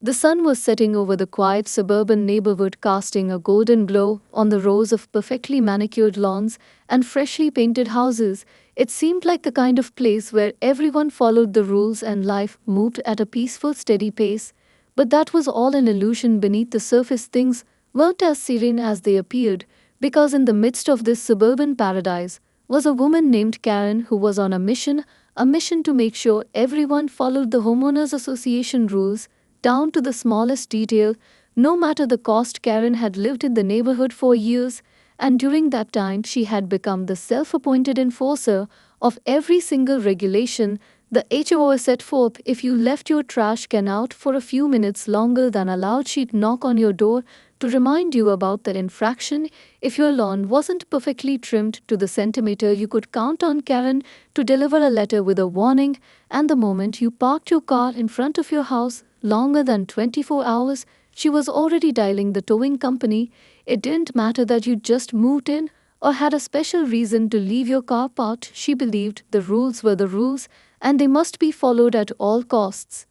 The sun was setting over the quiet suburban neighborhood, casting a golden glow on the rows of perfectly manicured lawns and freshly painted houses. It seemed like the kind of place where everyone followed the rules and life moved at a peaceful, steady pace. But that was all an illusion. Beneath the surface, things weren't as serene as they appeared, because in the midst of this suburban paradise was a woman named Karen who was on a mission to make sure everyone followed the homeowners association rules down to the smallest detail, no matter the cost. Karen had lived in the neighborhood for years, and during that time she had become the self-appointed enforcer of every single regulation the HOA set forth. If you left your trash can out for a few minutes longer than allowed, she'd knock on your door to remind you about the infraction. If your lawn wasn't perfectly trimmed to the centimeter, you could count on Karen to deliver a letter with a warning, and the moment you parked your car in front of your house longer than 24 hours, she was already dialing the towing company. It didn't matter that you just moved in or had a special reason to leave your car parked. She believed the rules were the rules and they must be followed at all costs.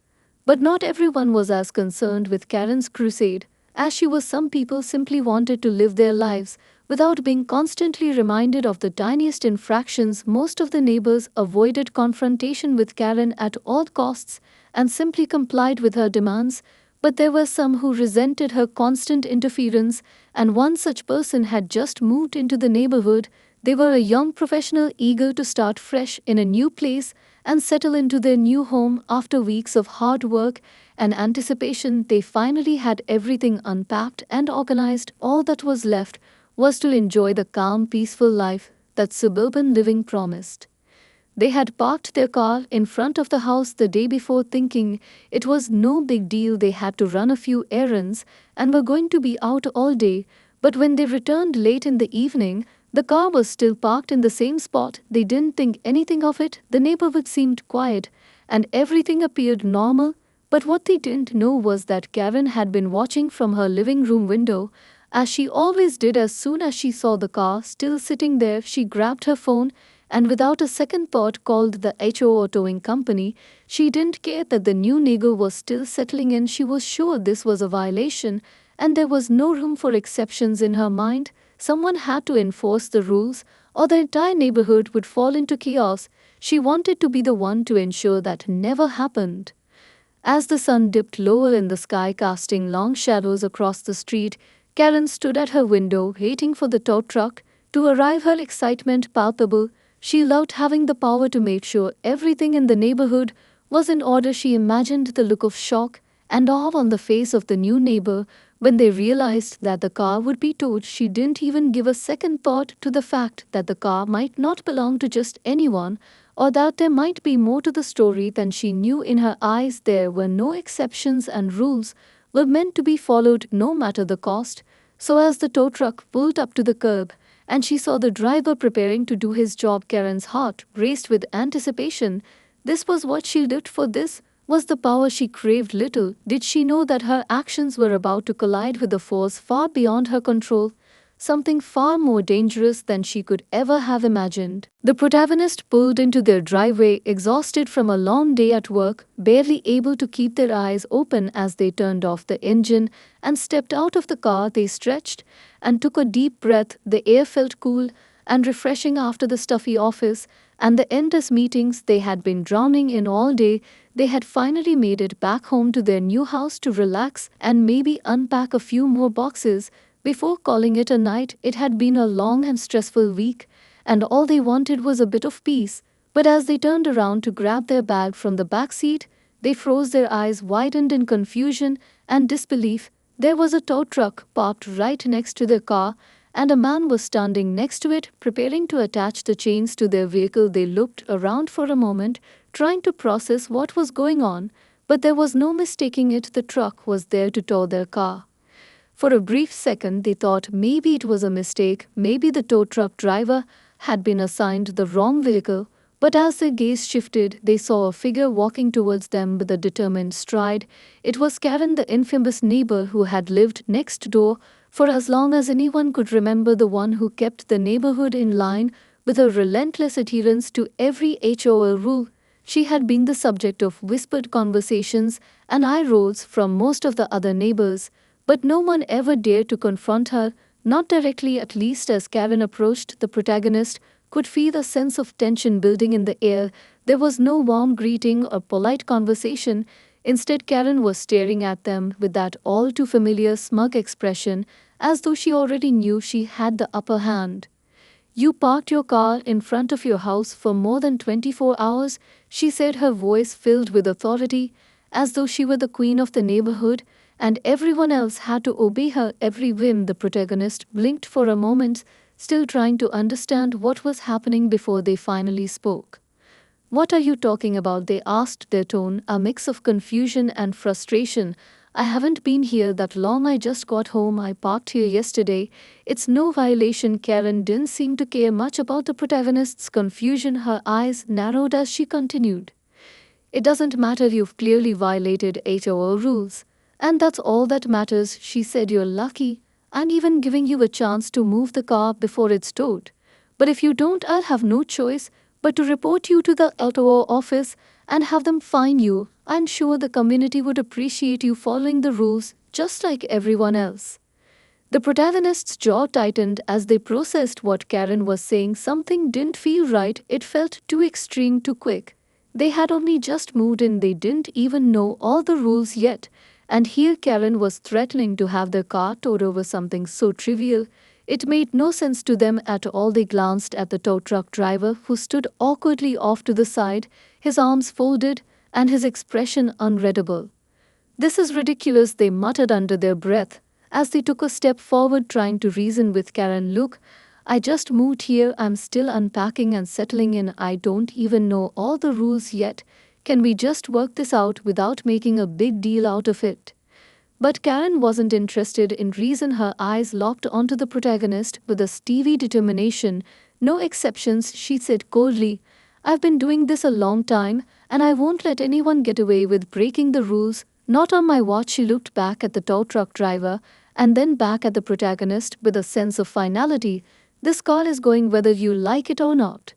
But not everyone was as concerned with Karen's crusade as she was. Some people simply wanted to live their lives without being constantly reminded of the tiniest infractions. Most of the neighbors avoided confrontation with Karen at all costs and simply complied with her demands. But there were some who resented her constant interference, and one such person had just moved into the neighborhood. They were a young professional eager to start fresh in a new place and settle into their new home. After weeks of hard work and anticipation, they finally had everything unpacked and organized. All that was left was to enjoy the calm, peaceful life that suburban living promised. They had parked their car in front of the house the day before, thinking it was no big deal. They had to run a few errands and were going to be out all day. But when they returned late in the evening, the car was still parked in the same spot. They didn't think anything of it. The neighborhood seemed quiet and everything appeared normal. But what they didn't know was that Karen had been watching from her living room window, as she always did. As soon as she saw the car still sitting there, she grabbed her phone and without a second thought called the HOA towing company. She didn't care that the new neighbor was still settling in. She was sure this was a violation and there was no room for exceptions in her mind. Someone had to enforce the rules or the entire neighborhood would fall into chaos. She wanted to be the one to ensure that never happened. As the sun dipped lower in the sky, casting long shadows across the street, Karen stood at her window waiting for the tow truck to arrive, her excitement palpable. She loved having the power to make sure everything in the neighborhood was in order. She imagined the look of shock and awe on the face of the new neighbor when they realized that the car would be towed. She didn't even give a second thought to the fact that the car might not belong to just anyone, or that there might be more to the story than she knew. In her eyes, there were no exceptions and rules were meant to be followed no matter the cost. So as the tow truck pulled up to the curb and she saw the driver preparing to do his job, Karen's heart raced with anticipation. This was what she lived for. This was the power she craved. Little did she know that her actions were about to collide with a force far beyond her control, something far more dangerous than she could ever have imagined. The protagonist pulled into their driveway, exhausted from a long day at work, barely able to keep their eyes open. As they turned off the engine and stepped out of the car, they stretched and took a deep breath. The air felt cool and refreshing after the stuffy office and the endless meetings they had been drowning in all day. They had finally made it back home to their new house to relax and maybe unpack a few more boxes before calling it a night. It had been a long and stressful week, and all they wanted was a bit of peace. But as they turned around to grab their bag from the back seat, they froze. Their eyes widened in confusion and disbelief. There was a tow truck parked right next to their car, and a man was standing next to it, preparing to attach the chains to their vehicle. They looked around for a moment, trying to process what was going on, but there was no mistaking it. The truck was there to tow their car. For a brief second, they thought maybe it was a mistake, maybe the tow truck driver had been assigned the wrong vehicle. But as their gaze shifted, they saw a figure walking towards them with a determined stride. It was Karen, the infamous neighbor who had lived next door for as long as anyone could remember, the one who kept the neighborhood in line with her relentless adherence to every HOA rule. She had been the subject of whispered conversations and eye rolls from most of the other neighbors, but no one ever dared to confront her, not directly at least. As Karen approached, the protagonist could feel a sense of tension building in the air. There was no warm greeting or polite conversation. Instead, Karen was staring at them with that all too familiar smug expression, as though she already knew she had the upper hand. "You parked your car in front of your house for more than 24 hours," she said, her voice filled with authority, as though she were the queen of the neighborhood, and everyone else had to obey her every whim. The protagonist blinked for a moment, still trying to understand what was happening before they finally spoke. "What are you talking about?" they asked, their tone a mix of confusion and frustration. "I haven't been here that long, I just got home, I parked here yesterday. It's no violation." Karen didn't seem to care much about the protagonist's confusion, her eyes narrowed as she continued. "It doesn't matter, you've clearly violated HOA rules. And that's all that matters," she said. "You're lucky. I'm even giving you a chance to move the car before it's towed. But if you don't, I'll have no choice but to report you to the HOA office and have them fine you. I'm sure the community would appreciate you following the rules just like everyone else." The protagonist's jaw tightened as they processed what Karen was saying. Something didn't feel right, it felt too extreme, too quick. They had only just moved in, they didn't even know all the rules yet, and here Karen was threatening to have their car towed over something so trivial. It made no sense to them at all. They glanced at the tow truck driver, who stood awkwardly off to the side, his arms folded and his expression unreadable. "This is ridiculous," they muttered under their breath as they took a step forward, trying to reason with Karen. "Look, I just moved here, I'm still unpacking and settling in, I don't even know all the rules yet. Can we just work this out without making a big deal out of it?" But Karen wasn't interested in reason. Her eyes locked onto the protagonist with a steely determination. "No exceptions," she said coldly. "I've been doing this a long time, and I won't let anyone get away with breaking the rules. Not on my watch." She looked back at the tow truck driver and then back at the protagonist with a sense of finality. "This car is going whether you like it or not."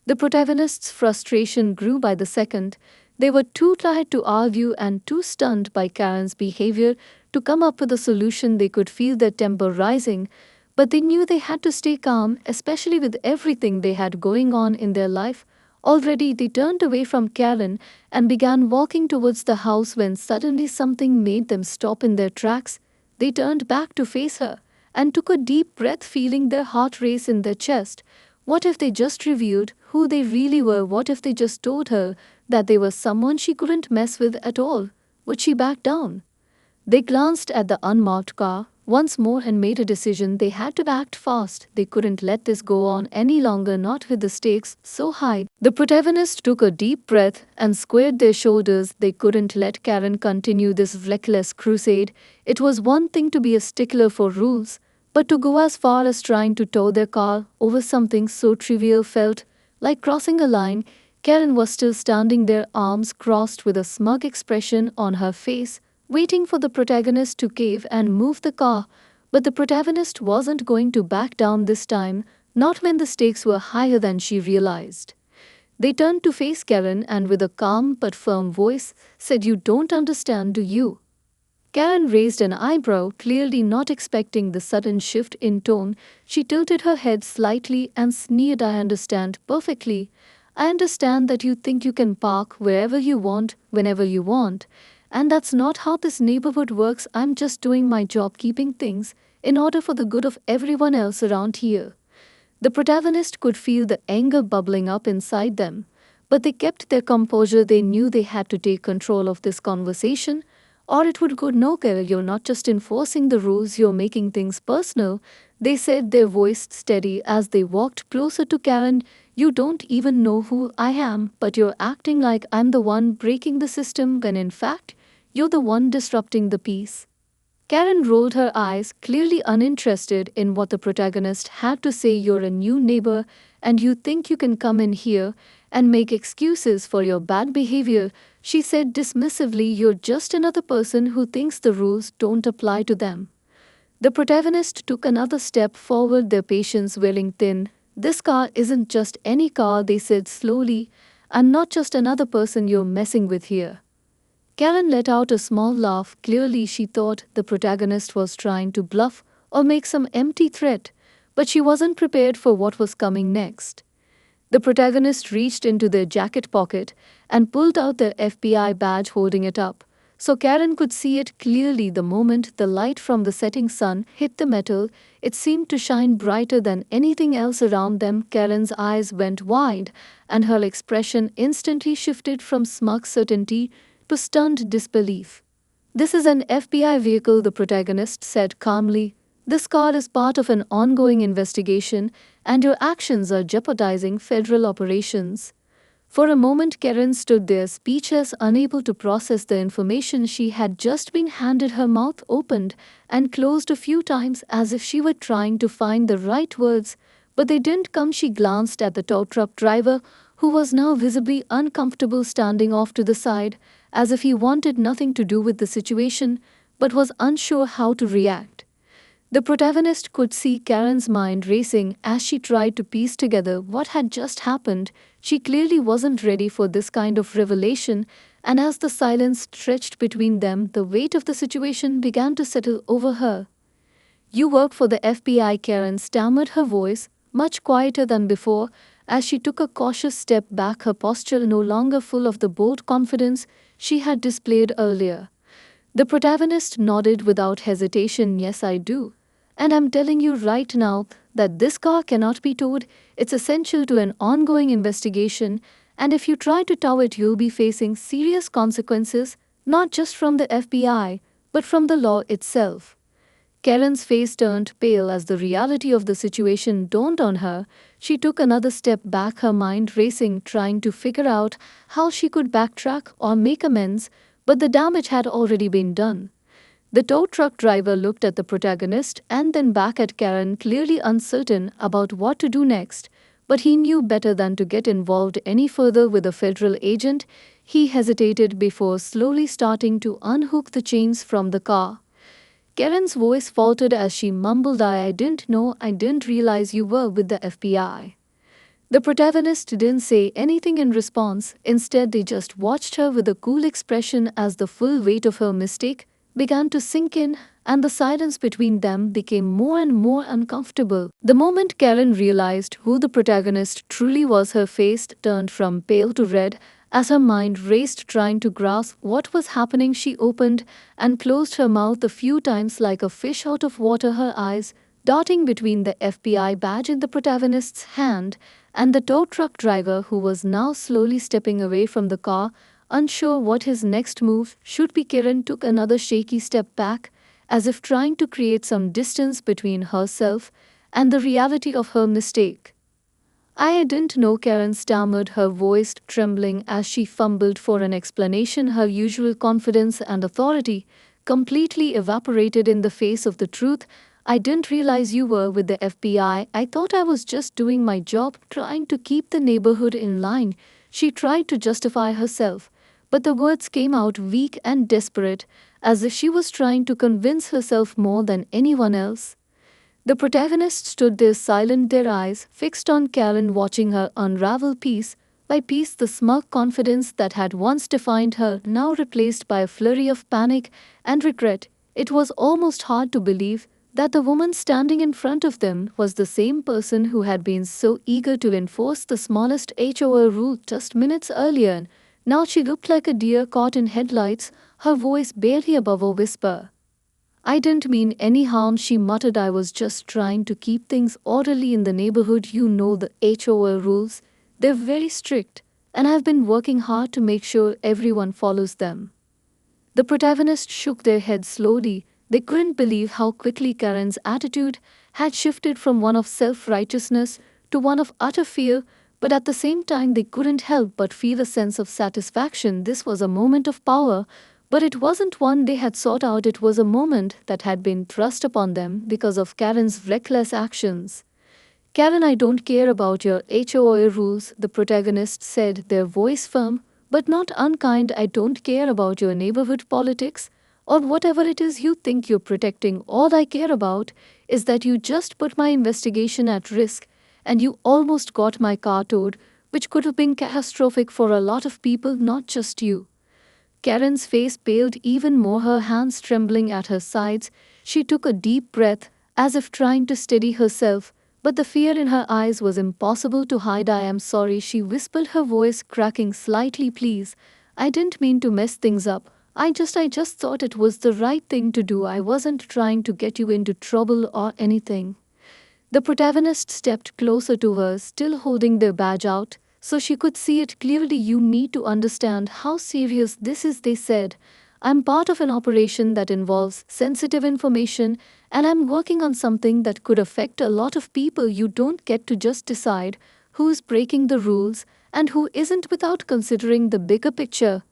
The protagonist's frustration grew by the second. They were too tired to argue and too stunned by Karen's behavior to come up with a solution. They could feel their temper rising, but they knew they had to stay calm, especially with everything they had going on in their life. Already they turned away from Karen and began walking towards the house when suddenly something made them stop in their tracks. They turned back to face her and took a deep breath, feeling their heart race in their chest. What if they just revealed who they really were? What if they just told her that they were someone she couldn't mess with at all? Would she back down? They glanced at the unmarked car once more and made a decision. They had to act fast. They couldn't let this go on any longer, not with the stakes so high. The protagonist took a deep breath and squared their shoulders. They couldn't let Karen continue this reckless crusade. It was one thing to be a stickler for rules, but to go as far as trying to tow their car over something so trivial felt like crossing a line. Karen was still standing there, arms crossed, with a smug expression on her face, waiting for the protagonist to cave and move the car. But the protagonist wasn't going to back down this time, not when the stakes were higher than she realized. They turned to face Karen and with a calm but firm voice said, "You don't understand, do you?" Karen raised an eyebrow, clearly not expecting the sudden shift in tone. She tilted her head slightly and sneered, "I understand perfectly. I understand that you think you can park wherever you want, whenever you want. And that's not how this neighborhood works. I'm just doing my job, keeping things in order for the good of everyone else around here." The protagonist could feel the anger bubbling up inside them, but they kept their composure. They knew they had to take control of this conversation, or it would go nowhere. "You're not just enforcing the rules, you're making things personal," they said, their voice steady as they walked closer to Karen. "You don't even know who I am, but you're acting like I'm the one breaking the system when in fact, you're the one disrupting the peace." Karen rolled her eyes, clearly uninterested in what the protagonist had to say. "You're a new neighbor, and you think you can come in here and make excuses for your bad behavior," she said dismissively. "You're just another person who thinks the rules don't apply to them." The protagonist took another step forward, their patience wearing thin. "This car isn't just any car," they said slowly. I'm not just another person you're messing with here. Karen let out a small laugh. Clearly, she thought the protagonist was trying to bluff or make some empty threat, but she wasn't prepared for what was coming next. The protagonist reached into their jacket pocket and pulled out their FBI badge, holding it up, so Karen could see it clearly. The moment the light from the setting sun hit the metal, it seemed to shine brighter than anything else around them. Karen's eyes went wide, and her expression instantly shifted from smug certainty to stunned disbelief. "This is an FBI vehicle," the protagonist said calmly. "This car is part of an ongoing investigation, and your actions are jeopardizing federal operations." For a moment, Karen stood there speechless, unable to process the information she had just been handed. Her mouth opened and closed a few times as if she were trying to find the right words, but they didn't come. She glanced at the tow truck driver, who was now visibly uncomfortable, standing off to the side, as if he wanted nothing to do with the situation, but was unsure how to react. The protagonist could see Karen's mind racing as she tried to piece together what had just happened. She clearly wasn't ready for this kind of revelation, and as the silence stretched between them, the weight of the situation began to settle over her. "You work for the FBI," Karen stammered, her voice much quieter than before, as she took a cautious step back, her posture no longer full of the bold confidence she had displayed earlier. The protagonist nodded without hesitation. "Yes, I do. And I'm telling you right now that this car cannot be towed. It's essential to an ongoing investigation, and if you try to tow it, you'll be facing serious consequences, not just from the FBI, but from the law itself." Karen's face turned pale as the reality of the situation dawned on her. She took another step back, her mind racing, trying to figure out how she could backtrack or make amends, but the damage had already been done. The tow truck driver looked at the protagonist and then back at Karen, clearly uncertain about what to do next, but he knew better than to get involved any further with a federal agent. He hesitated before slowly starting to unhook the chains from the car. Karen's voice faltered as she mumbled, I didn't know, I didn't realize you were with the FBI." The protagonist didn't say anything in response. Instead, they just watched her with a cool expression as the full weight of her mistake began to sink in, and the silence between them became more and more uncomfortable. The moment Karen realized who the protagonist truly was, her face turned from pale to red. As her mind raced, trying to grasp what was happening, she opened and closed her mouth a few times like a fish out of water, her eyes darting between the FBI badge in the protagonist's hand and the tow truck driver, who was now slowly stepping away from the car, unsure what his next move should be. Karen took another shaky step back, as if trying to create some distance between herself and the reality of her mistake. "I didn't know," Karen stammered, her voice trembling as she fumbled for an explanation. Her usual confidence and authority completely evaporated in the face of the truth. "I didn't realize you were with the FBI. I thought I was just doing my job, trying to keep the neighborhood in line." She tried to justify herself, but the words came out weak and desperate, as if she was trying to convince herself more than anyone else. The protagonist stood there silent, their eyes fixed on Karen, watching her unravel piece by piece. The smug confidence that had once defined her, now replaced by a flurry of panic and regret. It was almost hard to believe that the woman standing in front of them was the same person who had been so eager to enforce the smallest HOA rule just minutes earlier. Now she looked like a deer caught in headlights, her voice barely above a whisper. "I didn't mean any harm," she muttered. "I was just trying to keep things orderly in the neighborhood. You know the HOA rules. They're very strict, and I've been working hard to make sure everyone follows them." The protagonists shook their heads slowly. They couldn't believe how quickly Karen's attitude had shifted from one of self-righteousness to one of utter fear, but at the same time they couldn't help but feel a sense of satisfaction. This was a moment of power, but it wasn't one they had sought out. It was a moment that had been thrust upon them because of Karen's reckless actions. "Karen, I don't care about your HOA rules," the protagonist said, their voice firm but not unkind. "I don't care about your neighborhood politics or whatever it is you think you're protecting. All I care about is that you just put my investigation at risk, and you almost got my car towed which could have been catastrophic for a lot of people, not just you. Karen's face paled even more, her hands trembling at her sides. She took a deep breath, as if trying to steady herself, but the fear in her eyes was impossible to hide. "I am sorry," she whispered, her voice cracking slightly. "Please, I didn't mean to mess things up. I just thought it was the right thing to do. I wasn't trying to get you into trouble or anything." The protagonist stepped closer to her, still holding their badge out, so she could see it clearly. "You need to understand how serious this is," they said. "I'm part of an operation that involves sensitive information, and I'm working on something that could affect a lot of people. You don't get to just decide who's breaking the rules and who isn't without considering the bigger picture."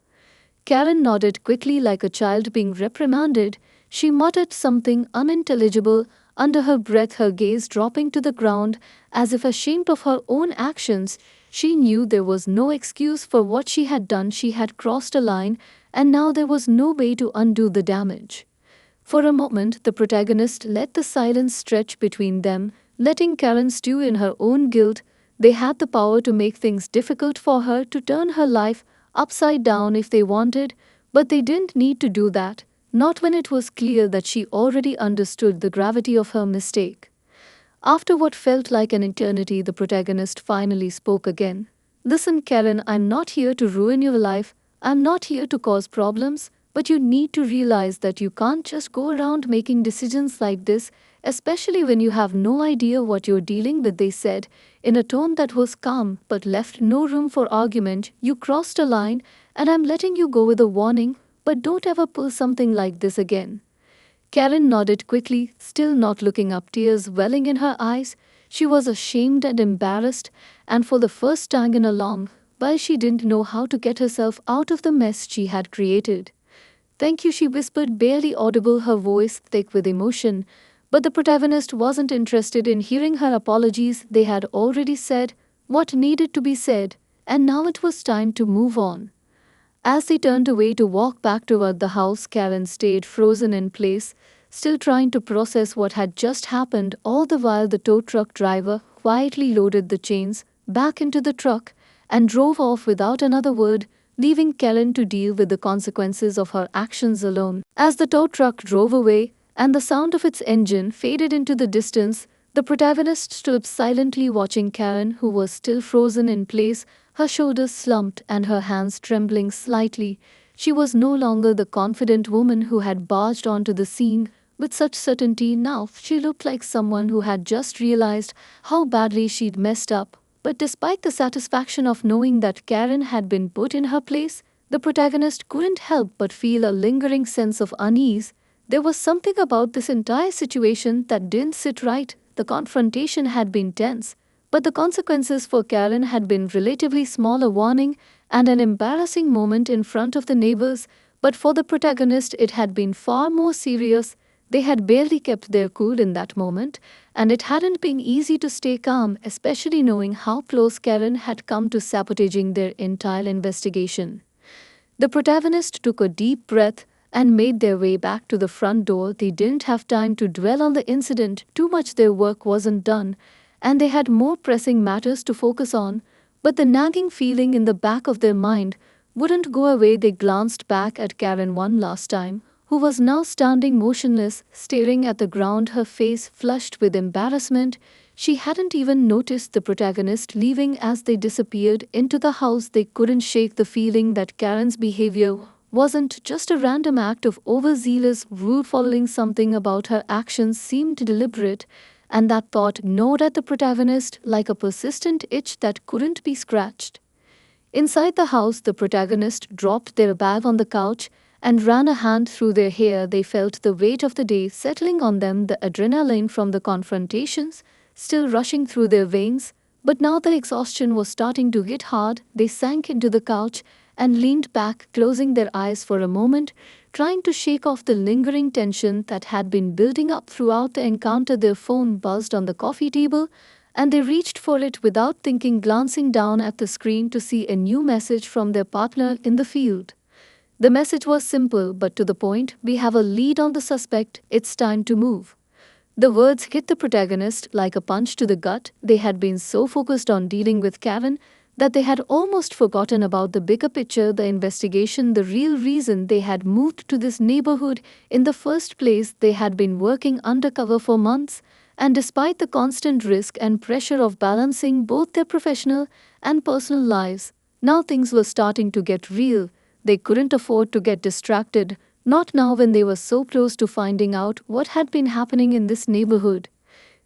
Karen nodded quickly like a child being reprimanded. She muttered something unintelligible under her breath, her gaze dropping to the ground as if ashamed of her own actions. She knew there was no excuse for what she had done. She had crossed a line, and now there was no way to undo the damage. For a moment, the protagonist let the silence stretch between them, letting Karen stew in her own guilt. They had the power to make things difficult for her, to turn her life upside down if they wanted, but they didn't need to do that, not when it was clear that she already understood the gravity of her mistake. After what felt like an eternity, the protagonist finally spoke again. "Listen, Karen, I'm not here to ruin your life. I'm not here to cause problems, but you need to realize that you can't just go around making decisions like this, especially when you have no idea what you're dealing with," they said, in a tone that was calm but left no room for argument. "You crossed a line, and I'm letting you go with a warning, but don't ever pull something like this again." Karen nodded quickly, still not looking up, tears welling in her eyes. She was ashamed and embarrassed, and for the first time in a long while she didn't know how to get herself out of the mess she had created. "Thank you," she whispered, barely audible, her voice thick with emotion. But the protagonist wasn't interested in hearing her apologies. They had already said what needed to be said, and now it was time to move on. As they turned away to walk back toward the house, Karen stayed frozen in place, still trying to process what had just happened. All the while, the tow truck driver quietly loaded the chains back into the truck and drove off without another word, leaving Karen to deal with the consequences of her actions alone. As the tow truck drove away and the sound of its engine faded into the distance, the protagonist stood silently watching Karen, who was still frozen in place, her shoulders slumped and her hands trembling slightly. She was no longer the confident woman who had barged onto the scene with such certainty. Now she looked like someone who had just realized how badly she'd messed up. But despite the satisfaction of knowing that Karen had been put in her place, the protagonist couldn't help but feel a lingering sense of unease. There was something about this entire situation that didn't sit right. The confrontation had been tense, but the consequences for Karen had been relatively small, a warning and an embarrassing moment in front of the neighbors. But for the protagonist, it had been far more serious. They had barely kept their cool in that moment, and it hadn't been easy to stay calm, especially knowing how close Karen had come to sabotaging their entire investigation. The protagonist took a deep breath and made their way back to the front door. They didn't have time to dwell on the incident too much. Their work wasn't done, and they had more pressing matters to focus on. But the nagging feeling in the back of their mind wouldn't go away. They glanced back at Karen one last time, who was now standing motionless, staring at the ground, her face flushed with embarrassment. She hadn't even noticed the protagonist leaving. As they disappeared into the house, they couldn't shake the feeling that Karen's behavior wasn't just a random act of overzealous rule following. Something about her actions seemed deliberate, and that thought gnawed at the protagonist like a persistent itch that couldn't be scratched. Inside the house, the protagonist dropped their bag on the couch and ran a hand through their hair. They felt the weight of the day settling on them, the adrenaline from the confrontations still rushing through their veins. But now the exhaustion was starting to hit hard. They sank into the couch and leaned back, closing their eyes for a moment, trying to shake off the lingering tension that had been building up throughout the encounter. Their phone buzzed on the coffee table, and they reached for it without thinking, glancing down at the screen to see a new message from their partner in the field. The message was simple but to the point. "We have a lead on the suspect. It's time to move." The words hit the protagonist like a punch to the gut. They had been so focused on dealing with Karen that they had almost forgotten about the bigger picture, the investigation, the real reason they had moved to this neighborhood in the first place. They had been working undercover for months, and despite the constant risk and pressure of balancing both their professional and personal lives, now things were starting to get real. They couldn't afford to get distracted, not now when they were so close to finding out what had been happening in this neighborhood.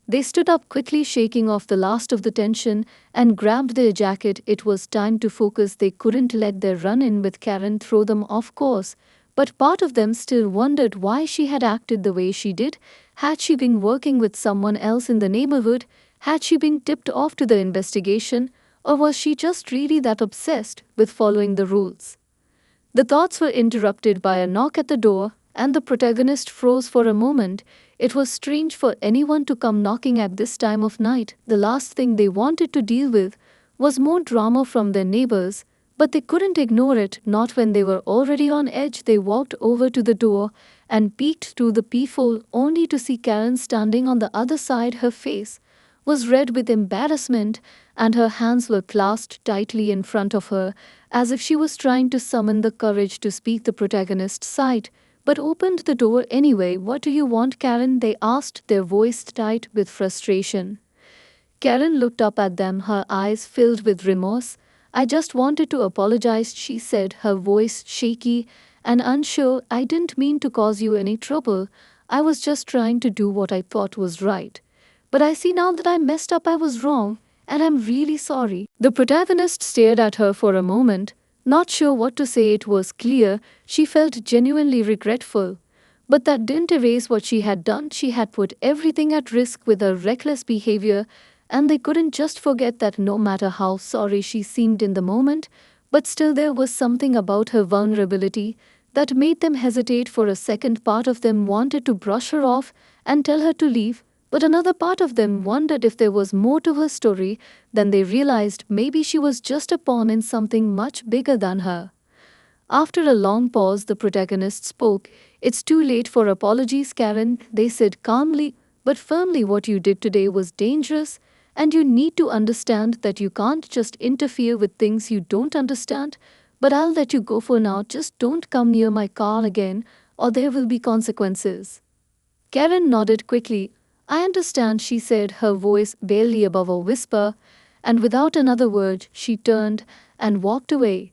They stood up quickly, shaking off the last of the tension, and grabbed their jacket. It was time to focus. They couldn't let their run-in with Karen throw them off course. But part of them still wondered why she had acted the way she did. Had she been working with someone else in the neighborhood? Had she been tipped off to the investigation? Or was she just really that obsessed with following the rules? The thoughts were interrupted by a knock at the door, and the protagonist froze for a moment. It was strange for anyone to come knocking at this time of night. The last thing they wanted to deal with was more drama from their neighbors, but they couldn't ignore it, not when they were already on edge. They walked over to the door and peeked through the peephole, only to see Karen standing on the other side. Her face was red with embarrassment, and her hands were clasped tightly in front of her, as if she was trying to summon the courage to speak. The protagonist sighed, but opened the door anyway. "What do you want, Karen?" they asked, their voice tight with frustration. Karen looked up at them, her eyes filled with remorse. "I just wanted to apologize," she said, her voice shaky and unsure. "I didn't mean to cause you any trouble. I was just trying to do what I thought was right. But I see now that I messed up. I was wrong, and I'm really sorry." The protagonist stared at her for a moment, not sure what to say. It was clear she felt genuinely regretful. But that didn't erase what she had done. She had put everything at risk with her reckless behavior, and they couldn't just forget that. No matter how sorry she seemed in the moment, but still there was something about her vulnerability that made them hesitate for a second. Part of them wanted to brush her off and tell her to leave, but another part of them wondered if there was more to her story than they realized. Maybe she was just a pawn in something much bigger than her. After a long pause, the protagonist spoke. "It's too late for apologies, Karen," they said calmly but firmly. "What you did today was dangerous, and you need to understand that you can't just interfere with things you don't understand. But I'll let you go for now. Just don't come near my car again, or there will be consequences." Karen nodded quickly. "I understand," she said, her voice barely above a whisper, and without another word, she turned and walked away.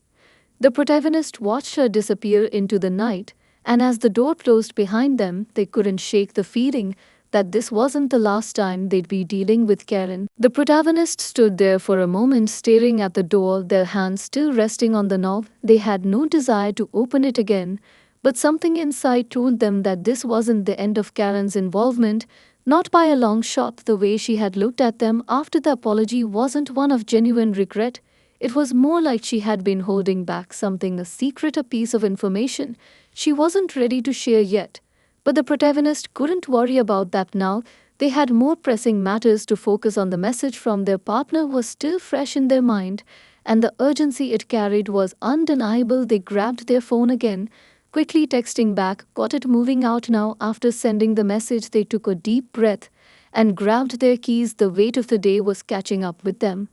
The protagonist watched her disappear into the night, and as the door closed behind them, they couldn't shake the feeling that this wasn't the last time they'd be dealing with Karen. The protagonist stood there for a moment, staring at the door, their hands still resting on the knob. They had no desire to open it again, but something inside told them that this wasn't the end of Karen's involvement, not by a long shot. The way she had looked at them after the apology wasn't one of genuine regret. It was more like she had been holding back something, a secret, a piece of information she wasn't ready to share yet. But the protagonist couldn't worry about that now. They had more pressing matters to focus on. The message from their partner was still fresh in their mind, and the urgency it carried was undeniable. They grabbed their phone again, quickly texting back, "Got it, moving out now." After sending the message, they took a deep breath and grabbed their keys. The weight of the day was catching up with them,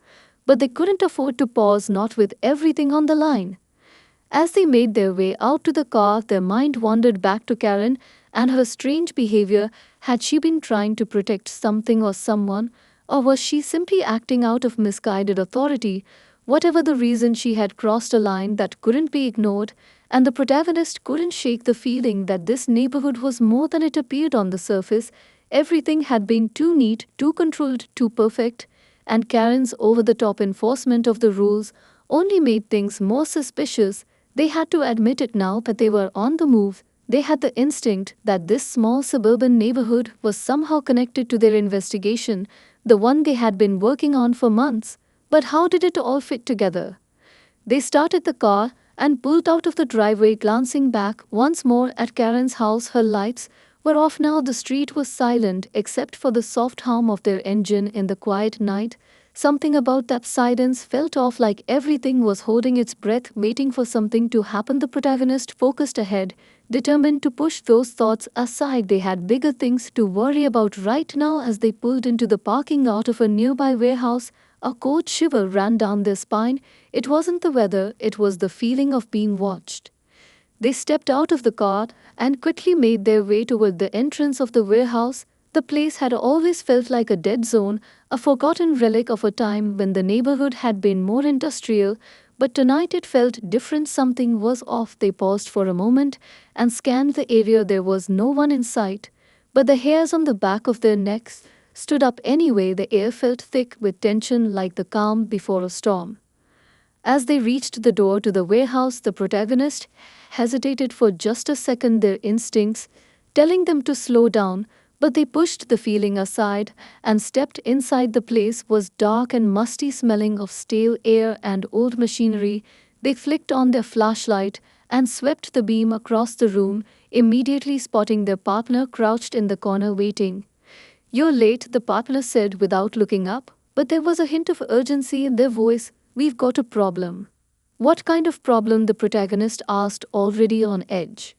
but they couldn't afford to pause, not with everything on the line. As they made their way out to the car, their mind wandered back to Karen and her strange behavior. Had she been trying to protect something or someone, or was she simply acting out of misguided authority? Whatever the reason, she had crossed a line that couldn't be ignored, and the protagonist couldn't shake the feeling that this neighborhood was more than it appeared on the surface. Everything had been too neat, too controlled, too perfect, and Karen's over-the-top enforcement of the rules only made things more suspicious. They had to admit it now, but they were on the move. They had the instinct that this small suburban neighborhood was somehow connected to their investigation, the one they had been working on for months. But how did it all fit together? They started the car and pulled out of the driveway, glancing back once more at Karen's house. Her lights were off now. The street was silent except for the soft hum of their engine in the quiet night. Something about that silence felt off, like everything was holding its breath, waiting for something to happen. The protagonist focused ahead, determined to push those thoughts aside. They had bigger things to worry about right now. As they pulled into the parking lot of a nearby warehouse, A cold shiver ran down their spine. It wasn't the weather, it was the feeling of being watched. They stepped out of the car and quickly made their way toward the entrance of the warehouse. The place had always felt like a dead zone, a forgotten relic of a time when the neighborhood had been more industrial, but tonight it felt different. Something was off. They paused for a moment and scanned the area. There was no one in sight, but the hairs on the back of their necks stood up anyway. The air felt thick with tension, like the calm before a storm. As they reached the door to the warehouse, the protagonist hesitated for just a second, their instincts telling them to slow down, but they pushed the feeling aside and stepped inside. The place was dark and musty, smelling of stale air and old machinery. They flicked on their flashlight and swept the beam across the room, immediately spotting their partner crouched in the corner waiting. "You're late," the partner said without looking up, but there was a hint of urgency in their voice. "We've got a problem." "What kind of problem?" the protagonist asked, already on edge.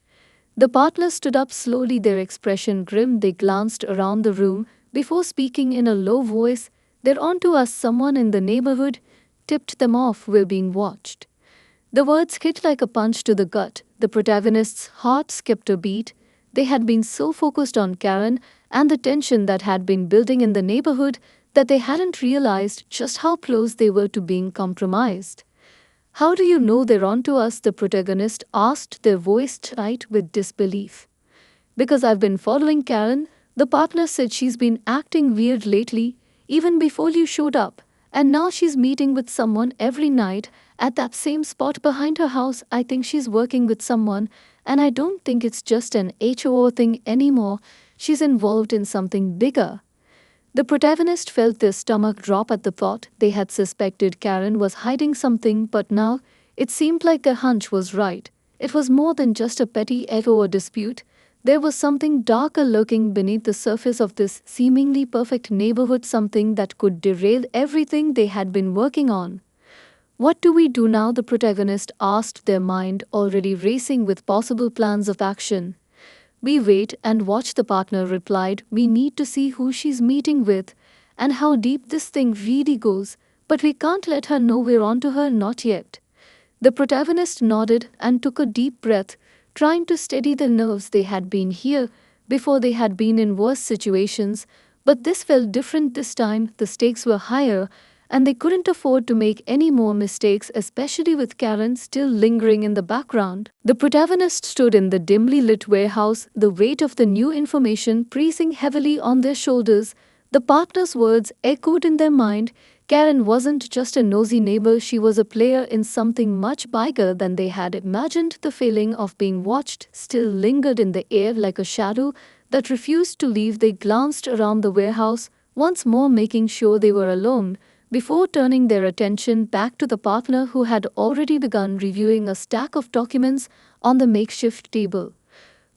The partner stood up slowly, their expression grim. They glanced around the room before speaking in a low voice. "They're on to us. Someone in the neighborhood tipped them off. We're being watched." The words hit like a punch to the gut. The protagonist's heart skipped a beat. They had been so focused on Karen and the tension that had been building in the neighborhood that they hadn't realized just how close they were to being compromised. "How do you know they're onto us?" the protagonist asked, their voice tight with disbelief. "Because I've been following Karen," the partner said. "She's been acting weird lately, even before you showed up. And now she's meeting with someone every night at that same spot behind her house. I think she's working with someone, and I don't think it's just an HOA thing anymore. She's involved in something bigger." The protagonist felt their stomach drop at the thought. They had suspected Karen was hiding something, but now it seemed like their hunch was right. It was more than just a petty HOA dispute. There was something darker lurking beneath the surface of this seemingly perfect neighborhood, something that could derail everything they had been working on. "What do we do now?" the protagonist asked, their mind already racing with possible plans of action. "We wait and watch," the partner replied. "We need to see who she's meeting with and how deep this thing really goes, but we can't let her know we're onto her, not yet." The protagonist nodded and took a deep breath, trying to steady their nerves. They had been here before, they had been in worse situations, but this felt different this time. The stakes were higher, and they couldn't afford to make any more mistakes, especially with Karen still lingering in the background. The protagonist stood in the dimly lit warehouse, the weight of the new information pressing heavily on their shoulders. The partner's words echoed in their mind. Karen wasn't just a nosy neighbor, she was a player in something much bigger than they had imagined. The feeling of being watched still lingered in the air like a shadow that refused to leave. They glanced around the warehouse once more, making sure they were alone, before turning their attention back to the partner, who had already begun reviewing a stack of documents on the makeshift table.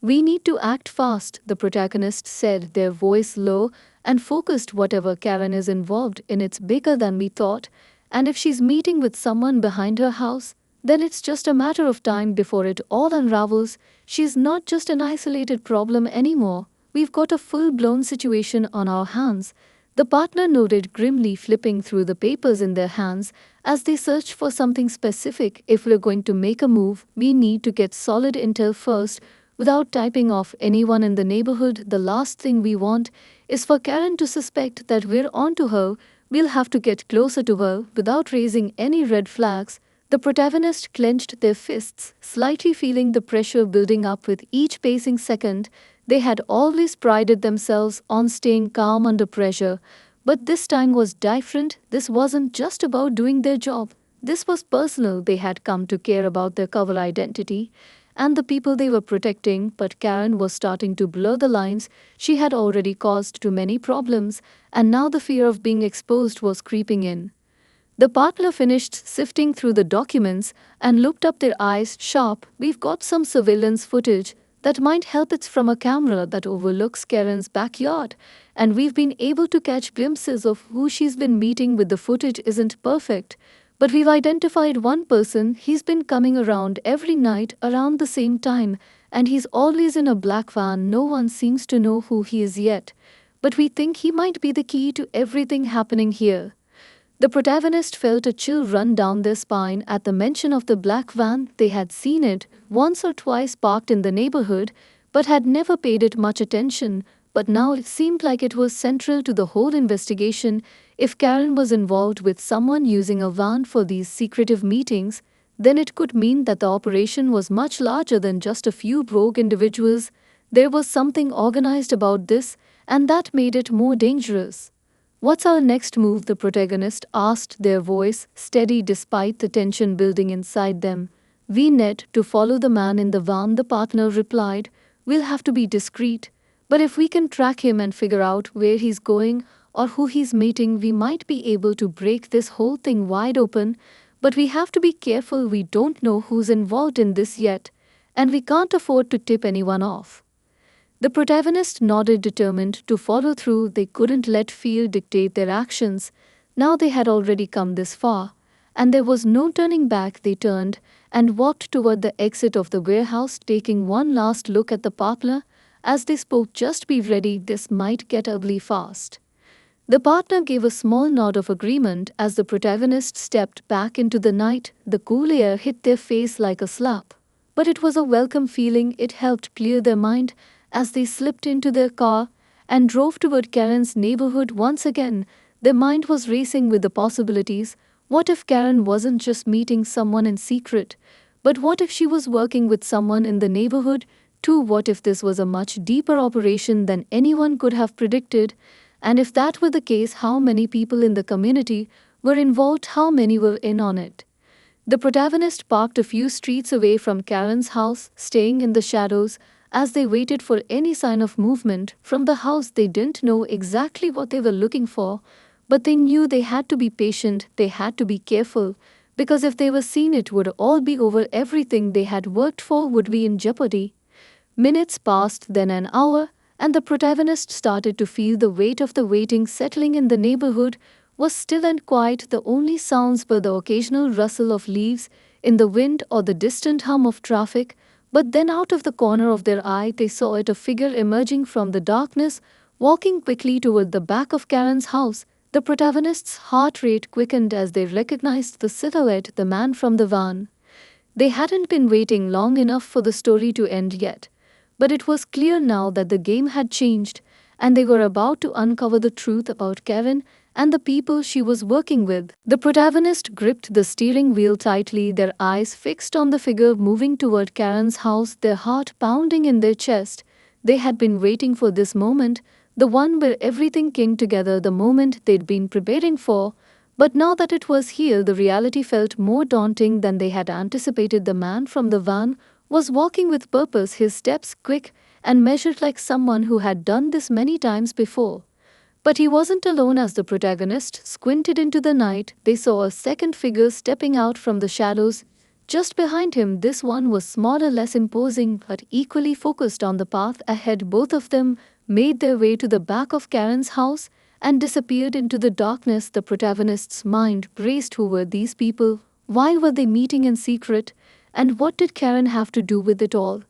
"We need to act fast," the protagonist said, their voice low and focused. "Whatever Karen is involved in, it's bigger than we thought, and if she's meeting with someone behind her house, then it's just a matter of time before it all unravels. She's not just an isolated problem anymore. We've got a full-blown situation on our hands." The partner nodded grimly, flipping through the papers in their hands as they searched for something specific. "If we're going to make a move, we need to get solid intel first, without typing off anyone in the neighborhood. The last thing we want is for Karen to suspect that we're onto her. We'll have to get closer to her without raising any red flags." The protagonist clenched their fists, slightly feeling the pressure building up with each passing second. They had always prided themselves on staying calm under pressure, but this time was different. This wasn't just about doing their job. This was personal. They had come to care about their cover identity and the people they were protecting, but Karen was starting to blur the lines. She had already caused too many problems, and now the fear of being exposed was creeping in. The partner finished sifting through the documents and looked up, their eyes sharp. "We've got some surveillance footage that might help. It's from a camera that overlooks Karen's backyard, and we've been able to catch glimpses of who she's been meeting with. The footage isn't perfect, but we've identified one person. He's been coming around every night around the same time, and he's always in a black van. No one seems to know who he is yet, but we think he might be the key to everything happening here." The protagonist felt a chill run down their spine at the mention of the black van. They had seen it once or twice parked in the neighborhood, but had never paid it much attention. But now it seemed like it was central to the whole investigation. If Karen was involved with someone using a van for these secretive meetings, then it could mean that the operation was much larger than just a few rogue individuals. There was something organized about this, and that made it more dangerous. "What's our next move?" the protagonist asked, their voice steady despite the tension building inside them. "We need to follow the man in the van," the partner replied. "We'll have to be discreet, but if we can track him and figure out where he's going or who he's meeting, we might be able to break this whole thing wide open. But we have to be careful. We don't know who's involved in this yet, and we can't afford to tip anyone off." The protagonist nodded, determined to follow through. They couldn't let fear dictate their actions. Now they had already come this far, and there was no turning back. They turned and walked toward the exit of the warehouse, taking one last look at the partner. As they spoke, "Just be ready, this might get ugly fast." The partner gave a small nod of agreement as the protagonist stepped back into the night. The cool air hit their face like a slap, but it was a welcome feeling. It helped clear their mind as they slipped into their car and drove toward Karen's neighborhood. Once again, their mind was racing with the possibilities. What if Karen wasn't just meeting someone in secret, but what if she was working with someone in the neighborhood too? What if this was a much deeper operation than anyone could have predicted? And if that were the case, how many people in the community were involved? How many were in on it? The protagonist parked a few streets away from Karen's house, staying in the shadows as they waited for any sign of movement from the house. They didn't know exactly what they were looking for, but they knew they had to be patient, they had to be careful, because if they were seen, it would all be over. Everything they had worked for would be in jeopardy. Minutes passed, then an hour, and the protagonist started to feel the weight of the waiting settling in. The neighborhood was still and quiet. The only sounds were the occasional rustle of leaves in the wind or the distant hum of traffic. But then out of the corner of their eye, they saw a figure emerging from the darkness, walking quickly toward the back of Karen's house. The protagonist's heart rate quickened as they recognized the silhouette, the man from the van. They hadn't been waiting long enough for the story to end yet, but it was clear now that the game had changed, and they were about to uncover the truth about Karen and the people she was working with. The protagonist gripped the steering wheel tightly, their eyes fixed on the figure moving toward Karen's house, their heart pounding in their chest. They had been waiting for this moment, the one where everything came together, the moment they'd been preparing for. But now that it was here, the reality felt more daunting than they had anticipated. The man from the van was walking with purpose, his steps quick and measured like someone who had done this many times before. But he wasn't alone. As the protagonist squinted into the night, they saw a second figure stepping out from the shadows just behind him. This one was smaller, less imposing, but equally focused on the path ahead. Both of them made their way to the back of Karen's house and disappeared into the darkness. The protagonist's mind raced. Who were these people? Why were they meeting in secret? And what did Karen have to do with it all?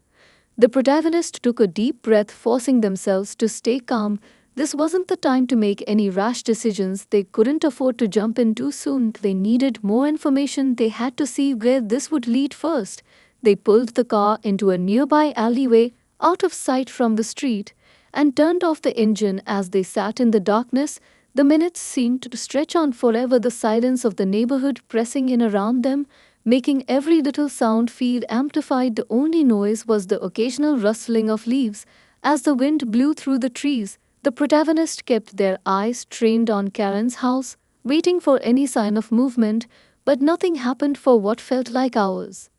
The protagonist took a deep breath, forcing themselves to stay calm. This wasn't the time to make any rash decisions. They couldn't afford to jump in too soon. They needed more information. They had to see where this would lead first. They pulled the car into a nearby alleyway, out of sight from the street, and turned off the engine. As they sat in the darkness, the minutes seemed to stretch on forever, the silence of the neighborhood pressing in around them, making every little sound feel amplified. The only noise was the occasional rustling of leaves as the wind blew through the trees. The protagonist kept their eyes trained on Karen's house, waiting for any sign of movement, but nothing happened for what felt like hours.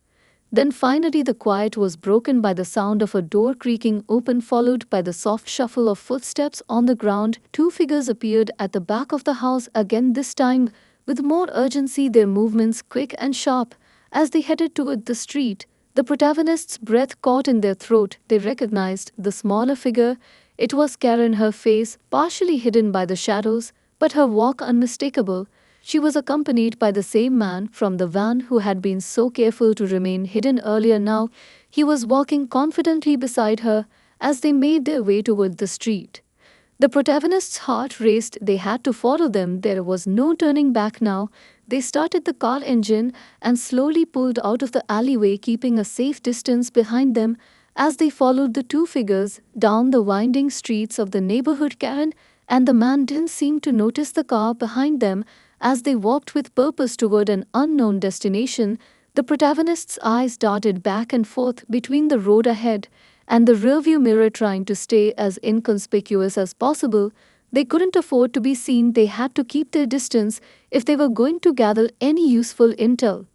Then finally the quiet was broken by the sound of a door creaking open, followed by the soft shuffle of footsteps on the ground. Two figures appeared at the back of the house again, this time with more urgency, their movements quick and sharp. As they headed toward the street, the protagonist's breath caught in their throat. They recognized the smaller figure. It was Karen, her face partially hidden by the shadows, but her walk unmistakable. She was accompanied by the same man from the van who had been so careful to remain hidden earlier. Now he was walking confidently beside her as they made their way toward the street. The protagonist's heart raced. They had to follow them. There was no turning back now. They started the car engine and slowly pulled out of the alleyway, keeping a safe distance behind them as they followed the two figures down the winding streets of the neighborhood. Karen and the man didn't seem to notice the car behind them as they walked with purpose toward an unknown destination. The protagonist's eyes darted back and forth between the road ahead and the rearview mirror, trying to stay as inconspicuous as possible. They couldn't afford to be seen. They had to keep their distance if they were going to gather any useful intel.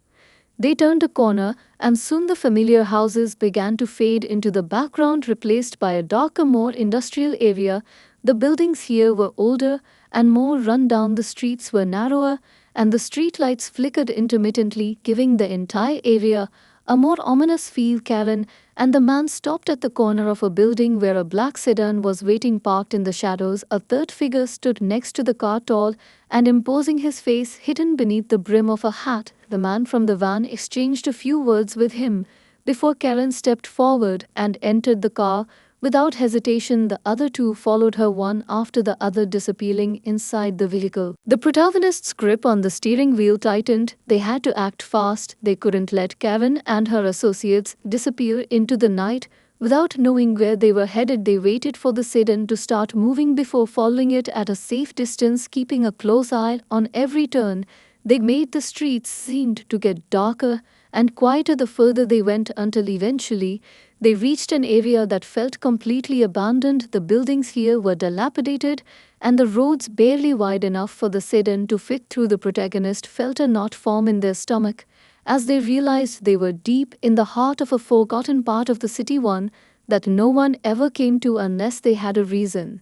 They turned a corner, and soon the familiar houses began to fade into the background, replaced by a darker, more industrial area. The buildings here were older and more run down, the streets were narrower, and the streetlights flickered intermittently, giving the entire area a more ominous feel. Karen and the man stopped at the corner of a building where a black sedan was waiting, parked in the shadows. A third figure stood next to the car, tall and imposing, his face hidden beneath the brim of a hat. The man from the van exchanged a few words with him before Karen stepped forward and entered the car. Without hesitation, the other two followed her, one after the other, disappearing inside the vehicle. The protagonist's grip on the steering wheel tightened. They had to act fast. They couldn't let Karen and her associates disappear into the night without knowing where they were headed. They waited for the sedan to start moving before following it at a safe distance, keeping a close eye on every turn. They made the streets seemed to get darker and quieter the further they went, until eventually they reached an area that felt completely abandoned. The buildings here were dilapidated and the roads barely wide enough for the sedan to fit through. The protagonist felt a knot form in their stomach as they realized they were deep in the heart of a forgotten part of the city, one that no one ever came to unless they had a reason.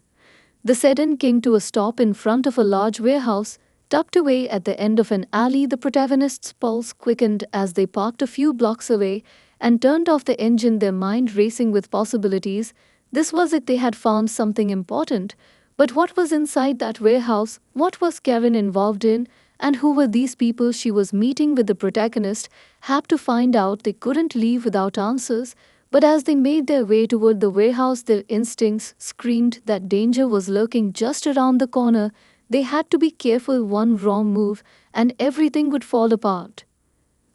The sedan came to a stop in front of a large warehouse tucked away at the end of an alley. The protagonist's pulse quickened as they parked a few blocks away and turned off the engine, their mind racing with possibilities. This was it. They had found something important. But what was inside that warehouse? What was Karen involved in? And who were these people she was meeting with? The protagonist had to find out. They couldn't leave without answers. But as they made their way toward the warehouse, their instincts screamed that danger was lurking just around the corner. They had to be careful. One wrong move and everything would fall apart.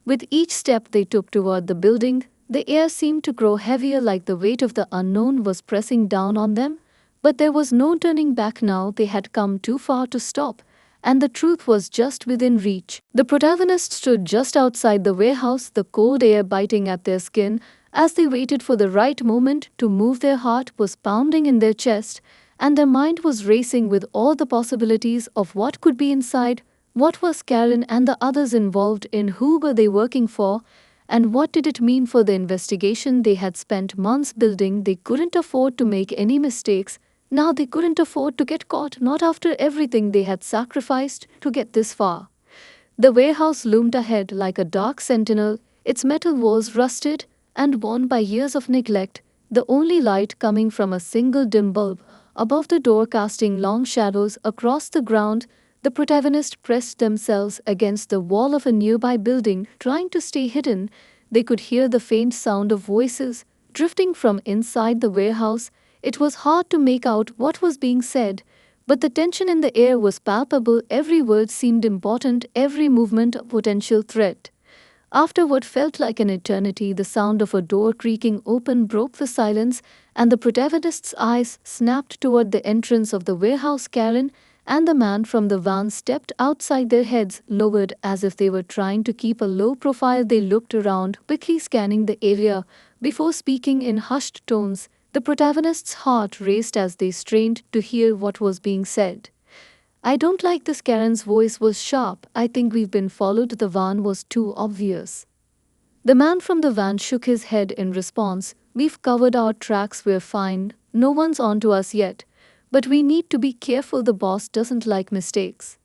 With each step they took toward the building, the air seemed to grow heavier, like the weight of the unknown was pressing down on them. But there was no turning back now. They had come too far to stop, and the truth was just within reach. The protagonist stood just outside the warehouse, the cold air biting at their skin as they waited for the right moment to move. Their heart was pounding in their chest, and their mind was racing with all the possibilities of what could be inside. What was Karen and the others involved in? Who were they working for? And what did it mean for the investigation they had spent months building? They couldn't afford to make any mistakes. Now they couldn't afford to get caught, not after everything they had sacrificed to get this far. The warehouse loomed ahead like a dark sentinel, its metal walls rusted and worn by years of neglect, the only light coming from a single dim bulb above the door, casting long shadows across the ground. The protagonists pressed themselves against the wall of a nearby building, trying to stay hidden. They could hear the faint sound of voices drifting from inside the warehouse. It was hard to make out what was being said, but the tension in the air was palpable. Every word seemed important, every movement a potential threat. After what felt like an eternity, the sound of a door creaking open broke the silence, and the protagonist's eyes snapped toward the entrance of the warehouse. Karen and the man from the van stepped outside, their heads lowered as if they were trying to keep a low profile. They looked around, quickly scanning the area before speaking in hushed tones. The protagonist's heart raced as they strained to hear what was being said. "I don't like this." Karen's voice was sharp. "I think we've been followed." The van was too obvious. The man from the van shook his head in response. "We've covered our tracks, we're fine. No one's onto us yet. But we need to be careful. The boss doesn't like mistakes."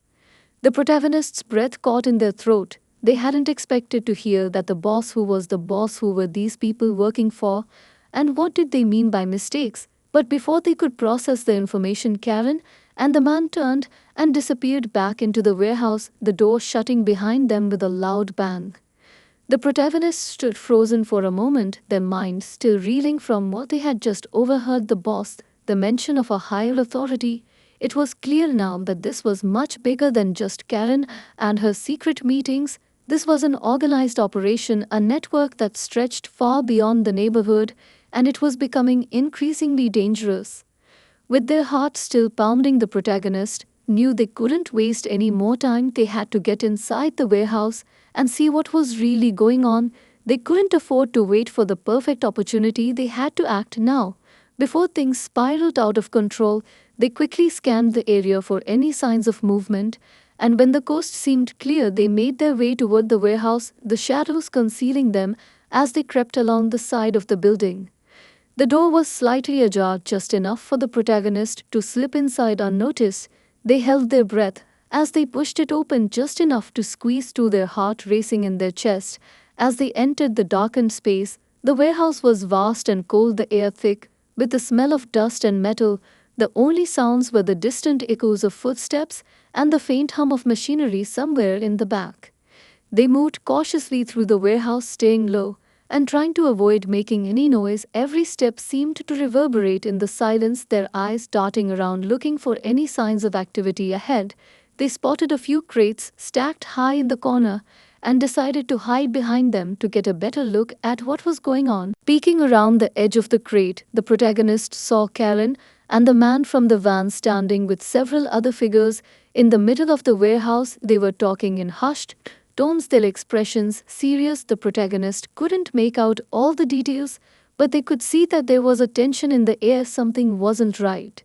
The protagonist's breath caught in their throat. They hadn't expected to hear that the boss. Who was the boss? Who were these people working for? And what did they mean by mistakes? But before they could process the information, Karen and the man turned and disappeared back into the warehouse, the door shutting behind them with a loud bang. The protagonists stood frozen for a moment, their minds still reeling from what they had just overheard. The boss, the mention of a higher authority. It was clear now that this was much bigger than just Karen and her secret meetings. This was an organized operation, a network that stretched far beyond the neighborhood, and it was becoming increasingly dangerous. With their hearts still pounding, the protagonist knew they couldn't waste any more time. They had to get inside the warehouse and see what was really going on. They couldn't afford to wait for the perfect opportunity. They had to act now. Before things spiraled out of control, they quickly scanned the area for any signs of movement, and when the coast seemed clear, they made their way toward the warehouse, the shadows concealing them as they crept along the side of the building. The door was slightly ajar, just enough for the protagonist to slip inside unnoticed. They held their breath as they pushed it open, just enough to squeeze through, their heart racing in their chest. As they entered the darkened space, the warehouse was vast and cold, the air thick with the smell of dust and metal. The only sounds were the distant echoes of footsteps and the faint hum of machinery somewhere in the back. They moved cautiously through the warehouse, staying low and trying to avoid making any noise. Every step seemed to reverberate in the silence, their eyes darting around looking for any signs of activity ahead. They spotted a few crates stacked high in the corner and decided to hide behind them to get a better look at what was going on. Peeking around the edge of the crate, the protagonist saw Karen and the man from the van standing with several other figures in the middle of the warehouse. They were talking in hushed tones, their expressions serious. The protagonist couldn't make out all the details, but they could see that there was a tension in the air. Something wasn't right.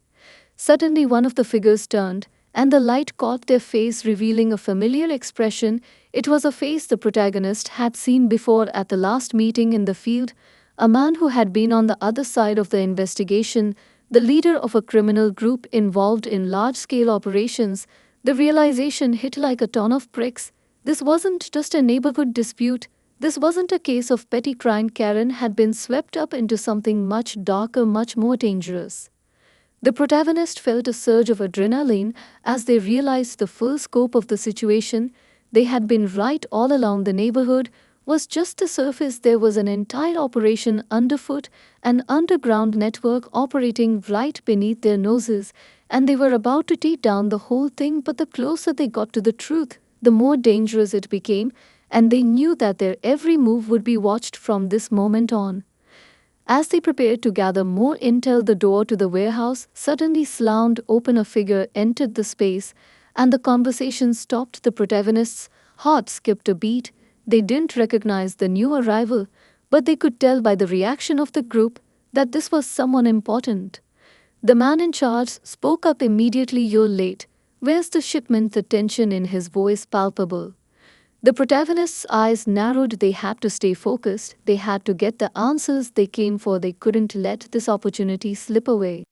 Suddenly, one of the figures turned, and the light caught their face, revealing a familiar expression. It was a face the protagonist had seen before at the last meeting in the field, a man who had been on the other side of the investigation, the leader of a criminal group involved in large-scale operations. The realization hit like a ton of bricks. This wasn't just a neighborhood dispute. This wasn't a case of petty crime. Karen had been swept up into something much darker, much more dangerous. The protagonist felt a surge of adrenaline as they realized the full scope of the situation. They had been right all along. The neighborhood was just the surface. There was an entire operation underfoot, an underground network operating right beneath their noses, and they were about to take down the whole thing. But the closer they got to the truth, the more dangerous it became, and they knew that their every move would be watched from this moment on. As they prepared to gather more intel, the door to the warehouse suddenly slammed open. A figure entered the space, and the conversation stopped. The protagonist's heart skipped a beat. They didn't recognize the new arrival, but they could tell by the reaction of the group that this was someone important. The man in charge spoke up immediately. "You're late. Where's the shipment?" The tension in his voice palpable. The protagonist's eyes narrowed. They had to stay focused. They had to get the answers they came for. They couldn't let this opportunity slip away.